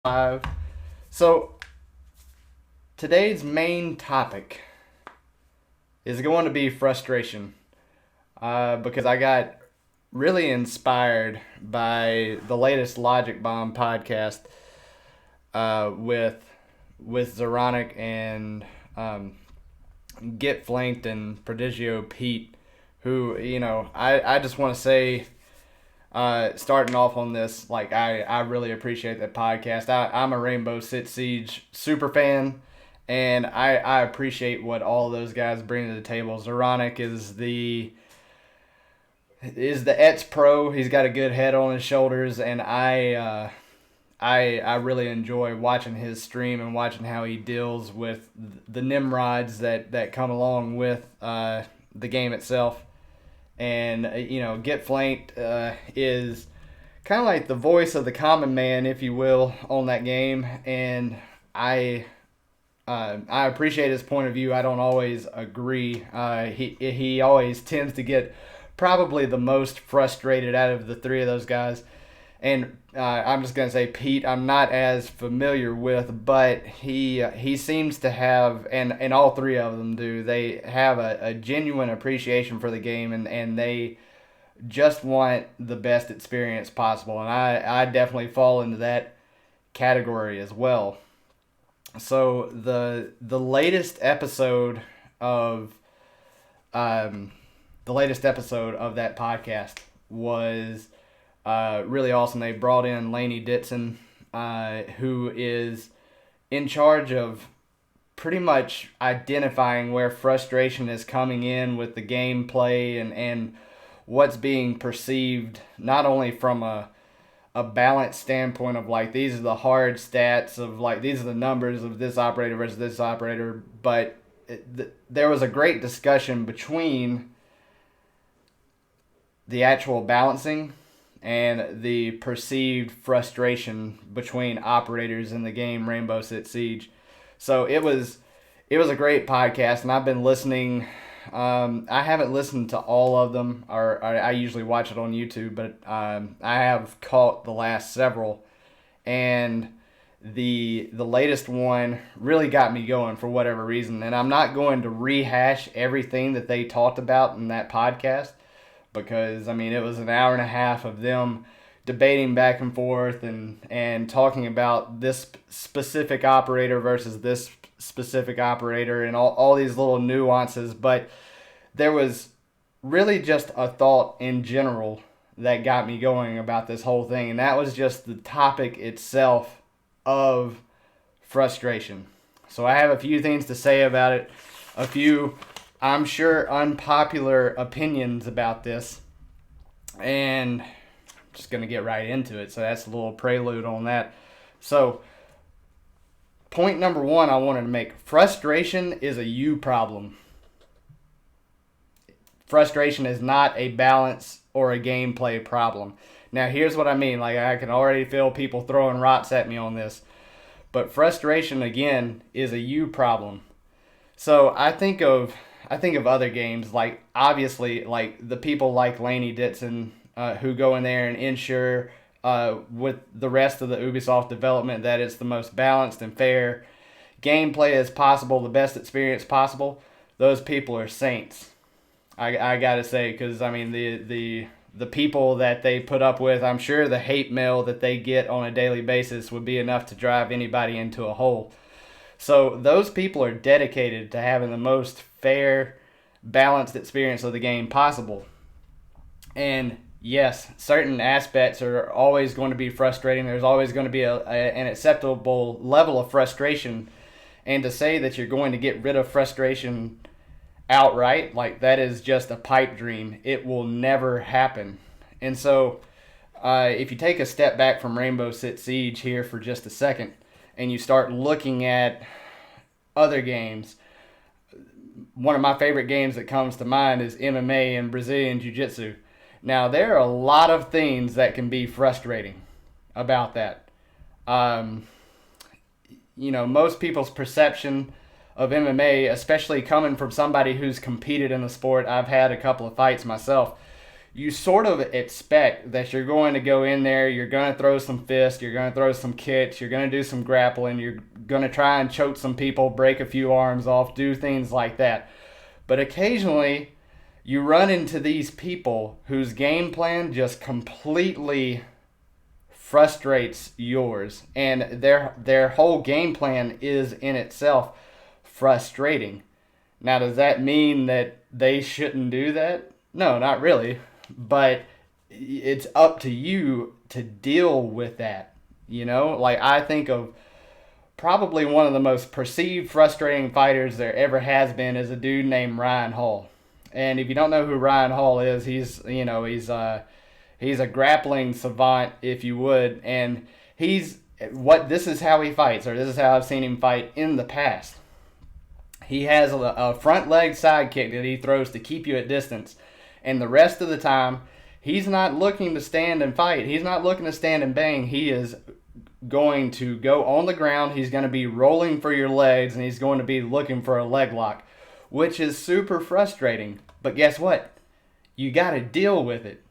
Five. So today's main topic is going to be frustration, because I got really inspired by the latest Logic Bomb podcast, with Zoronic and Get Flanked and Prodigio Pete, who I just want to say, starting off on this, like I really appreciate that podcast. I'm a Rainbow Six Siege super fan, and I appreciate what all those guys bring to the table. Zoronic is the Ets pro. He's got a good head on his shoulders, and I really enjoy watching his stream and watching how he deals with the Nimrods that come along with the game itself. And Get Flanked is kind of like the voice of the common man, if you will, on that game. And I appreciate his point of view. I don't always agree. He always tends to get probably the most frustrated out of the three of those guys. And I'm just gonna say Pete, I'm not as familiar with, but he seems to have, and all three of them do. They have a genuine appreciation for the game, and they just want the best experience possible. And I definitely fall into that category as well. So the latest episode of that podcast was really awesome. They brought in Lainey Ditson, who is in charge of pretty much identifying where frustration is coming in with the gameplay, and what's being perceived, not only from a balance standpoint of like these are the hard stats of like these are the numbers of this operator versus this operator, but there was a great discussion between the actual balancing and the perceived frustration between operators in the game Rainbow Six Siege. So it was a great podcast, and I've been listening. I haven't listened to all of them, or I usually watch it on YouTube, but I have caught the last several, and the latest one really got me going for whatever reason. And I'm not going to rehash everything that they talked about in that podcast, because I mean it was an hour and a half of them debating back and forth and talking about this specific operator versus this specific operator and all these little nuances. But there was really just a thought in general that got me going about this whole thing, and that was just the topic itself of frustration. So I have a few things to say about it, a few, I'm sure, unpopular opinions about this, and I'm just going to get right into it. So that's a little prelude on that. So, point number one I wanted to make: frustration is a you problem. Frustration is not a balance or a gameplay problem. Now, here's what I mean. Like, I can already feel people throwing rocks at me on this. But frustration, again, is a you problem. So I think of other games, like obviously like the people like Lainey Ditson, who go in there and ensure with the rest of the Ubisoft development that it's the most balanced and fair gameplay as possible, the best experience possible. Those people are saints. I gotta say, because I mean the people that they put up with, I'm sure the hate mail that they get on a daily basis would be enough to drive anybody into a hole. So those people are dedicated to having the most fair, balanced experience of the game possible. And yes, certain aspects are always going to be frustrating. There's always going to be an acceptable level of frustration. And to say that you're going to get rid of frustration outright, like that is just a pipe dream. It will never happen. And so if you take a step back from Rainbow Six Siege here for just a second, and you start looking at other games, one of my favorite games that comes to mind is MMA and Brazilian Jiu-Jitsu. Now, there are a lot of things that can be frustrating about that. Most people's perception of MMA, especially coming from somebody who's competed in the sport, I've had a couple of fights myself, you sort of expect that you're going to go in there, you're going to throw some fists, you're going to throw some kicks, you're going to do some grappling, you're going to try and choke some people, break a few arms off, do things like that. But occasionally, you run into these people whose game plan just completely frustrates yours, and their whole game plan is in itself frustrating. Now, does that mean that they shouldn't do that? No, not really. But it's up to you to deal with that. You know, like I think of probably one of the most perceived frustrating fighters there ever has been is a dude named Ryan Hall. And if you don't know who Ryan Hall is, he's a grappling savant, if you would, and this is how he fights, or this is how I've seen him fight in the past. He has a front leg side kick that he throws to keep you at distance. And the rest of the time, he's not looking to stand and fight. He's not looking to stand and bang. He is going to go on the ground. He's going to be rolling for your legs, and he's going to be looking for a leg lock, which is super frustrating. But guess what? You got to deal with it.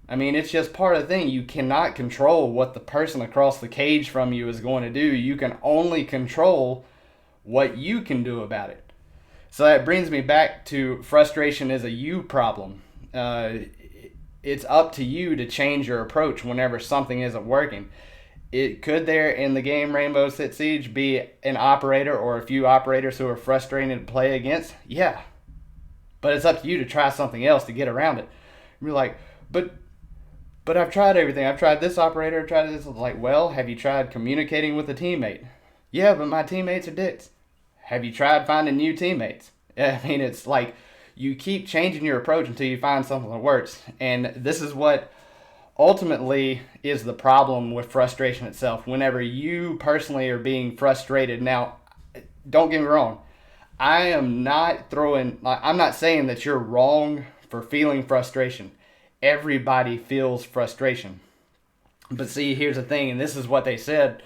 I mean, it's just part of the thing. You cannot control what the person across the cage from you is going to do. You can only control what you can do about it. So that brings me back to frustration is a you problem. It's up to you to change your approach whenever something isn't working. It could there in the game Rainbow Six Siege be an operator or a few operators who are frustrating to play against? Yeah. But it's up to you to try something else to get around it. You're like, but I've tried everything. I've tried this operator, I've tried this. Like, well, have you tried communicating with a teammate? Yeah, but my teammates are dicks. Have you tried finding new teammates? I mean, it's like you keep changing your approach until you find something that works. And this is what ultimately is the problem with frustration itself. Whenever you personally are being frustrated. Now, don't get me wrong. I'm not saying that you're wrong for feeling frustration. Everybody feels frustration. But see, here's the thing, and this is what they said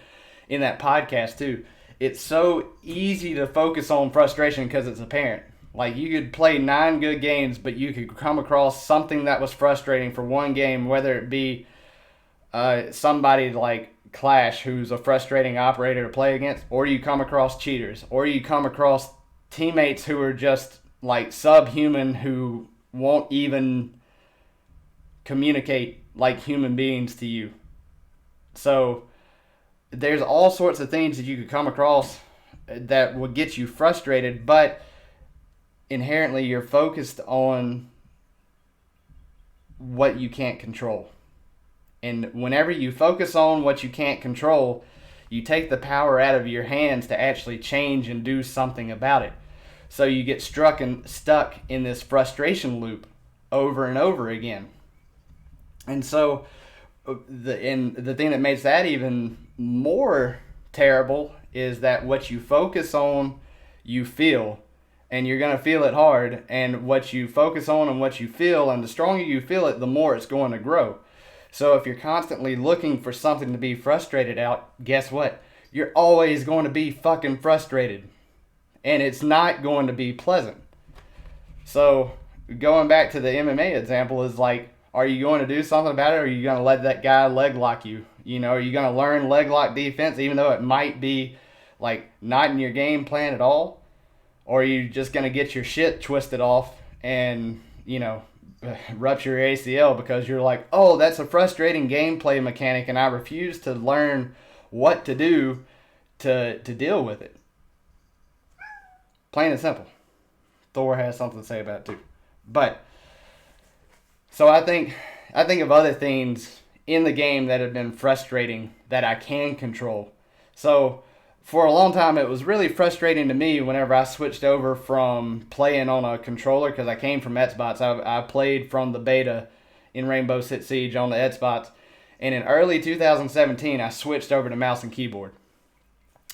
in that podcast too. It's so easy to focus on frustration because it's apparent. Like, you could play 9 good games, but you could come across something that was frustrating for one game, whether it be somebody like Clash, who's a frustrating operator to play against, or you come across cheaters, or you come across teammates who are just like subhuman, who won't even communicate like human beings to you. So there's all sorts of things that you could come across that would get you frustrated, but inherently you're focused on what you can't control. And whenever you focus on what you can't control, you take the power out of your hands to actually change and do something about it. So you get stuck in this frustration loop over and over again. And so the thing that makes that even more terrible is that what you focus on, you feel, and you're going to feel it hard. And what you focus on and what you feel, and the stronger you feel it, the more it's going to grow. So if you're constantly looking for something to be frustrated out, guess what? You're always going to be fucking frustrated. And it's not going to be pleasant. So going back to the MMA example is like, are you going to do something about it, or are you going to let that guy leg lock you? You know, are you going to learn leg lock defense even though it might be like not in your game plan at all? Or are you just going to get your shit twisted off and, you know, rupture your ACL because you're like, oh, that's a frustrating gameplay mechanic and I refuse to learn what to do to deal with it. Plain and simple. Thor has something to say about it too. But so I think of other things in the game that have been frustrating that I can control. So for a long time, it was really frustrating to me whenever I switched over from playing on a controller, because I came from Xbox. I played from the beta in Rainbow Six Siege on the Xbox. And in early 2017, I switched over to mouse and keyboard.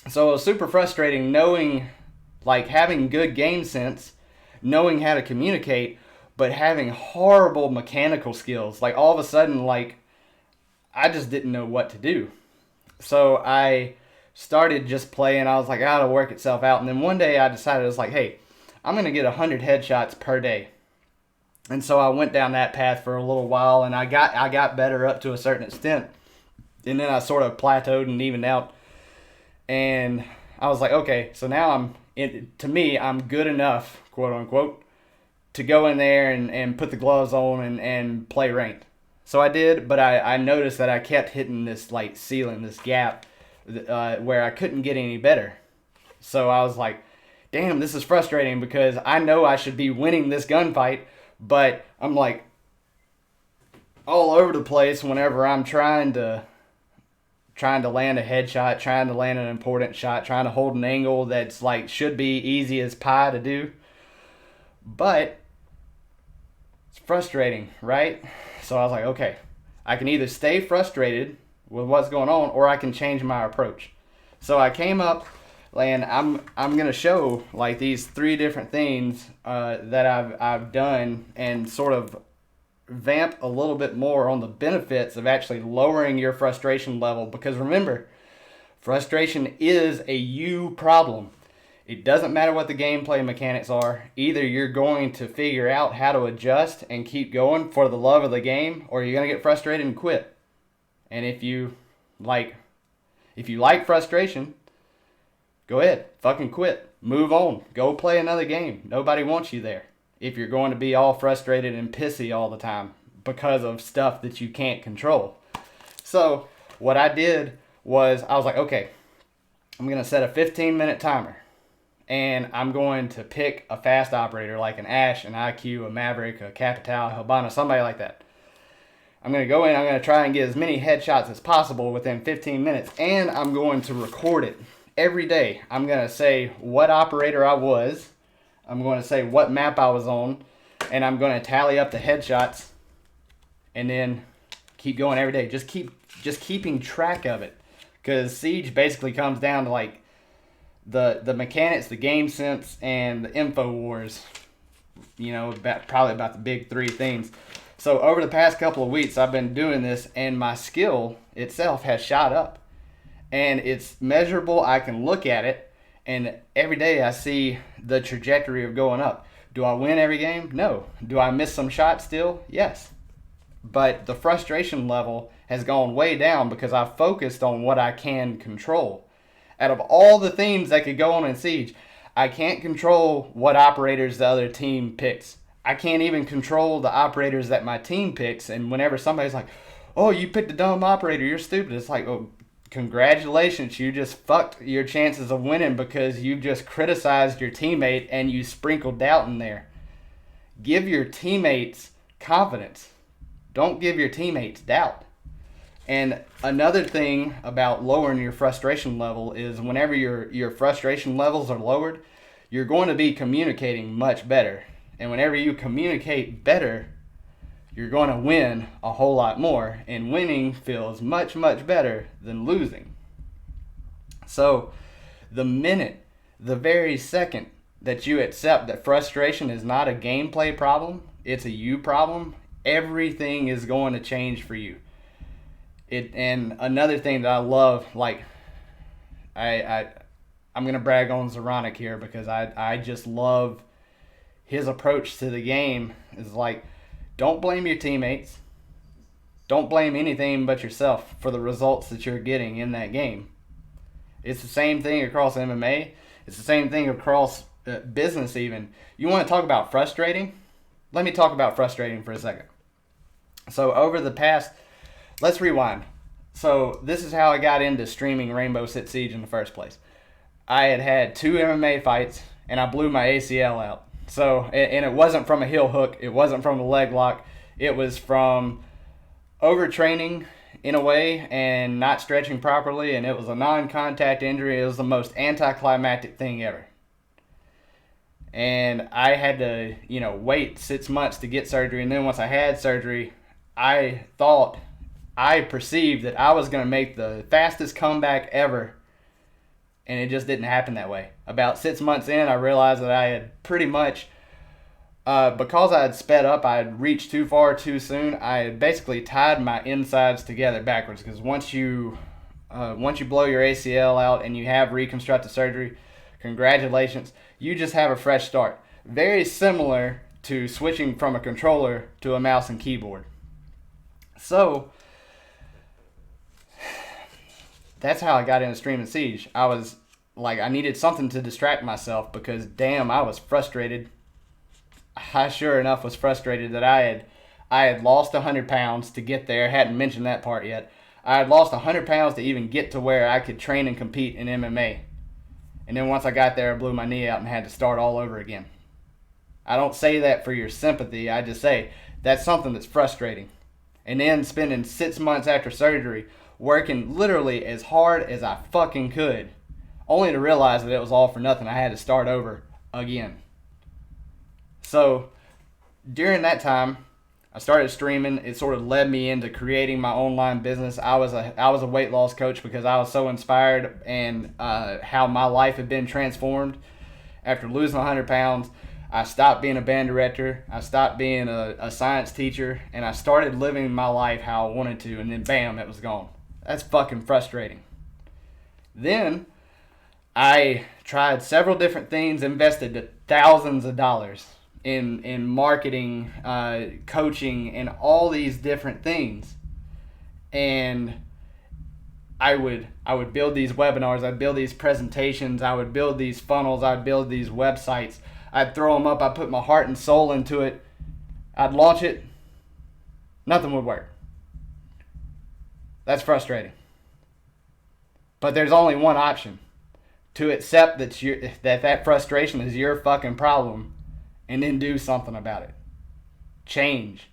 So it was super frustrating knowing, like, having good game sense, knowing how to communicate, but having horrible mechanical skills. Like, all of a sudden, like, I just didn't know what to do. So I started just playing. I was like, it'll work itself out. And then one day I decided, I was like, hey, I'm going to get 100 headshots per day. And so I went down that path for a little while, and I got better up to a certain extent, and then I sort of plateaued and evened out. And I was like, okay, so now to me, I'm good enough, quote unquote, to go in there and put the gloves on and play ranked. So I did, but I noticed that I kept hitting this like ceiling, this gap, where I couldn't get any better. So I was like, damn, this is frustrating because I know I should be winning this gunfight, but I'm like all over the place whenever I'm trying to land a headshot, trying to land an important shot, trying to hold an angle that's like should be easy as pie to do. But it's frustrating, right? So I was like, okay, I can either stay frustrated with what's going on or I can change my approach. So I came up and I'm gonna show like these 3 different things that I've done and sort of vamp a little bit more on the benefits of actually lowering your frustration level, because remember, frustration is a you problem. It doesn't matter what the gameplay mechanics are. Either you're going to figure out how to adjust and keep going for the love of the game, or you're going to get frustrated and quit. And if you like frustration, go ahead, fucking quit. Move on. Go play another game. Nobody wants you there if you're going to be all frustrated and pissy all the time because of stuff that you can't control. So what I did was I was like, okay, I'm going to set a 15-minute timer. And I'm going to pick a fast operator like an Ash, an IQ, a Maverick, a Capital, a Hibana, somebody like that. I'm going to go in, I'm going to try and get as many headshots as possible within 15 minutes. And I'm going to record it every day. I'm going to say what operator I was. I'm going to say what map I was on, and I'm going to tally up the headshots, and then keep going every day. Just keeping track of it, because Siege basically comes down to like the mechanics, the game sense, and the info wars. You know, probably about the big 3 things. So over the past couple of weeks, I've been doing this, and my skill itself has shot up, and it's measurable. I can look at it. And every day I see the trajectory of going up. Do I win every game? No. Do I miss some shots still? Yes. But the frustration level has gone way down because I've focused on what I can control. Out of all the things that could go on in Siege, I can't control what operators the other team picks. I can't even control the operators that my team picks. And whenever somebody's like, oh, you picked a dumb operator, you're stupid. It's like, oh, congratulations, you just fucked your chances of winning because you just criticized your teammate and you sprinkled doubt in there. Give your teammates confidence. Don't give your teammates doubt. And another thing about lowering your frustration level is whenever your frustration levels are lowered, you're going to be communicating much better. And whenever you communicate better, you're going to win a whole lot more, and winning feels much, much better than losing. So the very second that you accept that frustration is not a gameplay problem, it's a you problem, everything is going to change for you. And another thing that I love, like I'm going to brag on Zoronic here because I just love his approach to the game. Is like, don't blame your teammates. Don't blame anything but yourself for the results that you're getting in that game. It's the same thing across MMA. It's the same thing across business even. You want to talk about frustrating? Let me talk about frustrating for a second. So over the past, let's rewind. So this is how I got into streaming Rainbow Six Siege in the first place. I had 2 MMA fights and I blew my ACL out. So, and it wasn't from a heel hook. It wasn't from a leg lock. It was from overtraining in a way and not stretching properly. And it was a non-contact injury. It was the most anticlimactic thing ever. And I had to, wait 6 months to get surgery. And then once I had surgery, I perceived that I was going to make the fastest comeback ever. And it just didn't happen that way. About 6 months in, I realized that I had pretty much, because I had sped up, I had reached too far too soon. I had basically tied my insides together backwards. Because once you blow your ACL out and you have reconstructive surgery, congratulations, you just have a fresh start. Very similar to switching from a controller to a mouse and keyboard. So that's how I got into Stream and Siege. I was like, I needed something to distract myself because damn, I was frustrated. I sure enough was frustrated that I had lost 100 pounds to get there. Hadn't mentioned that part yet. I had lost 100 pounds to even get to where I could train and compete in MMA. And then once I got there, I blew my knee out and had to start all over again. I don't say that for your sympathy. I just say that's something that's frustrating. And then spending 6 months after surgery working literally as hard as I fucking could, only to realize that it was all for nothing. I had to start over again. So during that time, I started streaming. It sort of led me into creating my online business. I was a weight loss coach because I was so inspired and how my life had been transformed after losing 100 pounds. I stopped being a band director. I stopped being a science teacher, and I started living my life how I wanted to. And then bam, it was gone. That's fucking frustrating. Then I tried several different things, invested thousands of dollars in marketing, coaching, and all these different things. And I would build these webinars, I'd build these presentations, I would build these funnels, I'd build these websites, I'd throw them up, I'd put my heart and soul into it, I'd launch it, nothing would work. That's frustrating. But there's only one option: to accept that frustration is your fucking problem, and then do something about it. Change.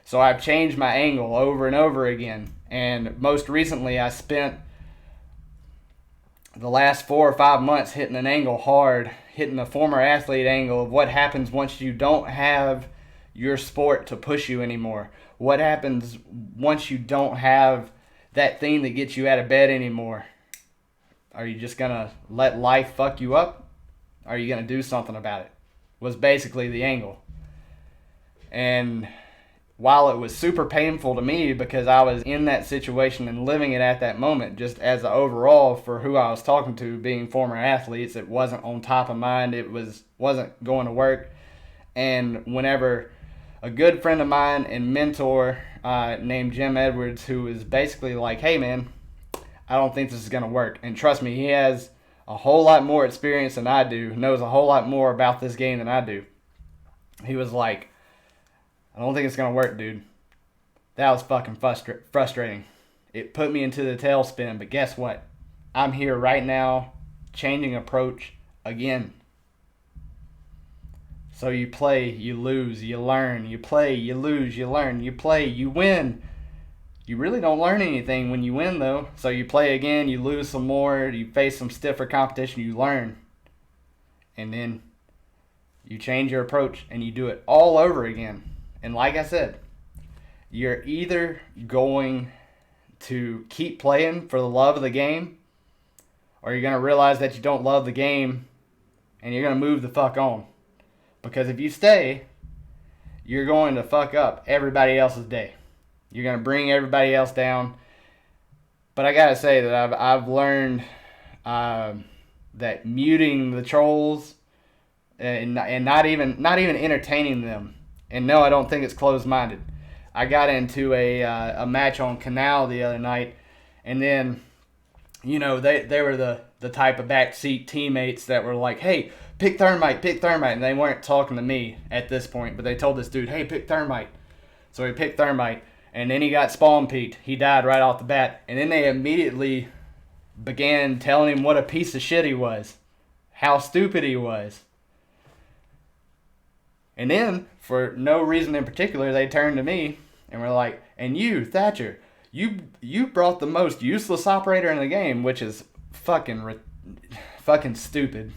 So I've changed my angle over and over again. And most recently, I spent the last 4 or 5 months hitting an angle hard, hitting a former athlete angle of what happens once you don't have your sport to push you anymore. What happens once you don't have that thing that gets you out of bed anymore? Are you just going to let life fuck you up? Are you going to do something about it? Was basically the angle. And while it was super painful to me because I was in that situation and living it at that moment, just as a overall for who I was talking to, being former athletes, it wasn't on top of mind. It wasn't going to work. And whenever a good friend of mine and mentor named Jim Edwards, who was basically like, hey man, I don't think this is going to work. And trust me, he has a whole lot more experience than I do, knows a whole lot more about this game than I do. He was like, I don't think it's going to work, dude. That was fucking frustrating. It put me into the tailspin, but guess what? I'm here right now, changing approach again. So you play, you lose, you learn. You play, you lose, you learn. You play, you win. You really don't learn anything when you win, though. So you play again, you lose some more, you face some stiffer competition, you learn. And then you change your approach and you do it all over again. And like I said, you're either going to keep playing for the love of the game, or you're going to realize that you don't love the game and you're going to move the fuck on. Because if you stay, you're going to fuck up everybody else's day. You're going to bring everybody else down. But I got to say that I've learned that muting the trolls and not even entertaining them. And no, I don't think it's closed-minded. I got into a match on Canal the other night, and then, you know, they were the type of backseat teammates that were like, hey, pick Thermite, and they weren't talking to me at this point, but they told this dude, hey, pick Thermite. So he picked Thermite, and then he got spawn peeked. He died right off the bat, and then they immediately began telling him what a piece of shit he was, how stupid he was. And then, for no reason in particular, they turned to me and were like, and you, Thatcher, you brought the most useless operator in the game, which is fucking stupid.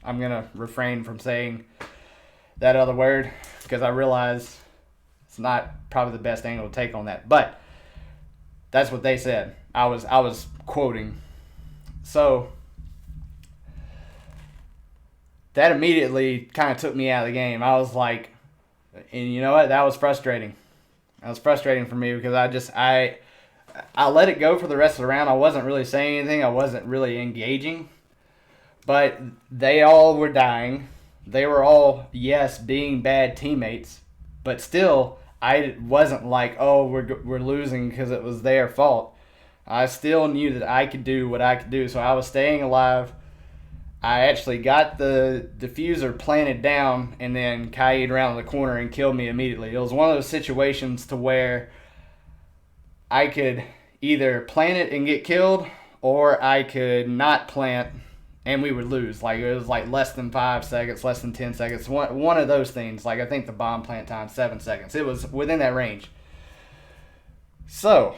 I'm going to refrain from saying that other word because I realize it's not probably the best angle to take on that. But that's what they said. I was quoting. So that immediately kind of took me out of the game. I was like, and you know what? That was frustrating. That was frustrating for me because I let it go for the rest of the round. I wasn't really saying anything. I wasn't really engaging. But they all were dying. they were all, yes, being bad teammates, but still, I wasn't like, oh, we're losing because it was their fault. I still knew that I could do what I could do, so I was staying alive. I actually got the diffuser planted down and then Kaid around the corner and killed me immediately. It was one of those situations to where I could either plant it and get killed, or I could not plant and we would lose. Like, it was like less than 5 seconds, less than 10 seconds. One of those things. Like, I think the bomb plant time 7 seconds. It was within that range. So,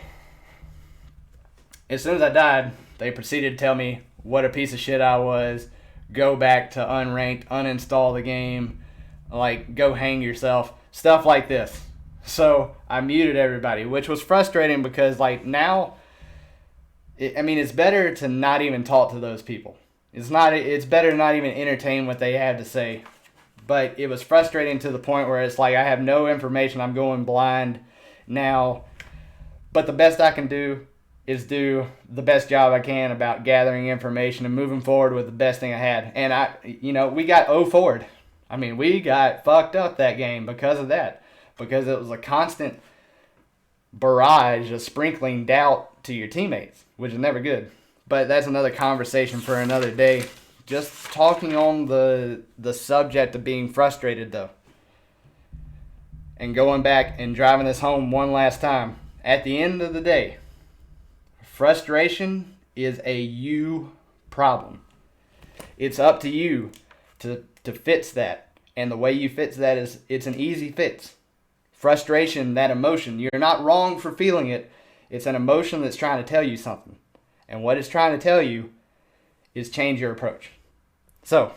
as soon as I died, they proceeded to tell me what a piece of shit I was, go back to unranked, uninstall the game, like, go hang yourself, stuff like this. So I muted everybody, which was frustrating because, like, now, it's better to not even talk to those people. It's better to not even entertain what they have to say. But it was frustrating to the point where it's like I have no information. I'm going blind now. But the best I can do is do the best job I can about gathering information and moving forward with the best thing I had. And we got 0 forward. We got fucked up that game because of that. Because it was a constant barrage of sprinkling doubt to your teammates, which is never good. But that's another conversation for another day. Just talking on the subject of being frustrated, though. And going back and driving this home one last time. At the end of the day, frustration is a you problem. It's up to you to fix that. And the way you fix that is it's an easy fix. Frustration, that emotion, you're not wrong for feeling it. It's an emotion that's trying to tell you something. And what it's trying to tell you is change your approach. So,